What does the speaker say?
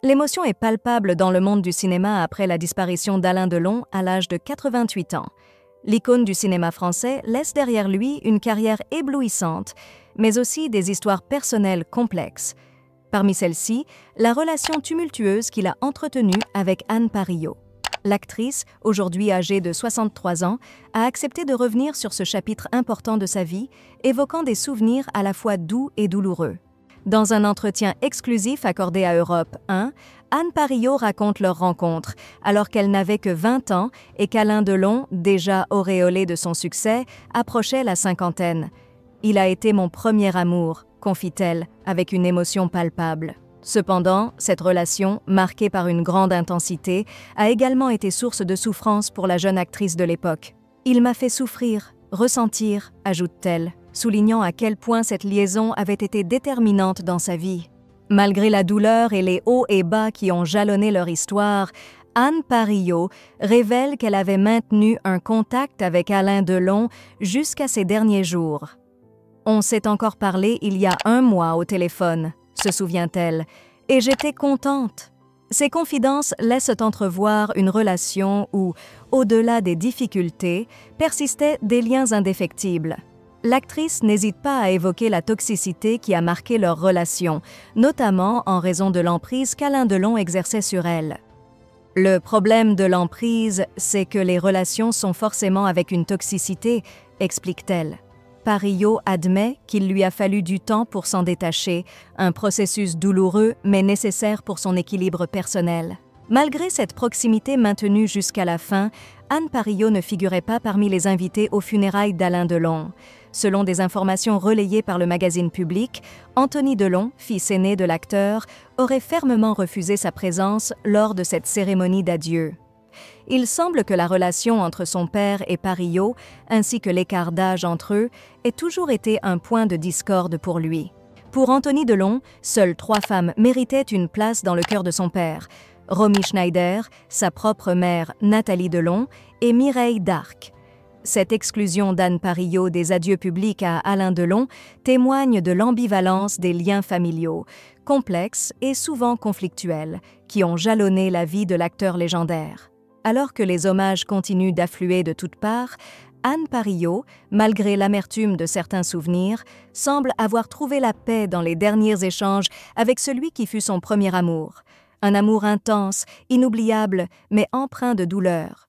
L'émotion est palpable dans le monde du cinéma après la disparition d'Alain Delon à l'âge de 88 ans. L'icône du cinéma français laisse derrière lui une carrière éblouissante, mais aussi des histoires personnelles complexes. Parmi celles-ci, la relation tumultueuse qu'il a entretenue avec Anne Parillot. L'actrice, aujourd'hui âgée de 63 ans, a accepté de revenir sur ce chapitre important de sa vie, évoquant des souvenirs à la fois doux et douloureux. Dans un entretien exclusif accordé à Europe 1, Anne Parillot raconte leur rencontre, alors qu'elle n'avait que 20 ans et qu'Alain Delon, déjà auréolé de son succès, approchait la cinquantaine. « Il a été mon premier amour », confie-t-elle, avec une émotion palpable. Cependant, cette relation, marquée par une grande intensité, a également été source de souffrance pour la jeune actrice de l'époque. « Il m'a fait souffrir, ressentir », ajoute-t-elle, soulignant à quel point cette liaison avait été déterminante dans sa vie. Malgré la douleur et les hauts et bas qui ont jalonné leur histoire, Anne Parillot révèle qu'elle avait maintenu un contact avec Alain Delon jusqu'à ses derniers jours. « On s'est encore parlé il y a 1 mois au téléphone », se souvient-elle, « et j'étais contente. » Ces confidences laissent entrevoir une relation où, au-delà des difficultés, persistaient des liens indéfectibles. L'actrice n'hésite pas à évoquer la toxicité qui a marqué leur relation, notamment en raison de l'emprise qu'Alain Delon exerçait sur elle. « Le problème de l'emprise, c'est que les relations sont forcément avec une toxicité », explique-t-elle. Parillot admet qu'il lui a fallu du temps pour s'en détacher, un processus douloureux mais nécessaire pour son équilibre personnel. Malgré cette proximité maintenue jusqu'à la fin, Anne Parillot ne figurait pas parmi les invités aux funérailles d'Alain Delon. Selon des informations relayées par le magazine Public, Anthony Delon, fils aîné de l'acteur, aurait fermement refusé sa présence lors de cette cérémonie d'adieu. Il semble que la relation entre son père et Parillot, ainsi que l'écart d'âge entre eux, ait toujours été un point de discorde pour lui. Pour Anthony Delon, seules 3 femmes méritaient une place dans le cœur de son père: Romy Schneider, sa propre mère Nathalie Delon et Mireille d'Arc. Cette exclusion d'Anne Parillot des adieux publics à Alain Delon témoigne de l'ambivalence des liens familiaux, complexes et souvent conflictuels, qui ont jalonné la vie de l'acteur légendaire. Alors que les hommages continuent d'affluer de toutes parts, Anne Parillot, malgré l'amertume de certains souvenirs, semble avoir trouvé la paix dans les derniers échanges avec celui qui fut son premier amour. Un amour intense, inoubliable, mais empreint de douleur.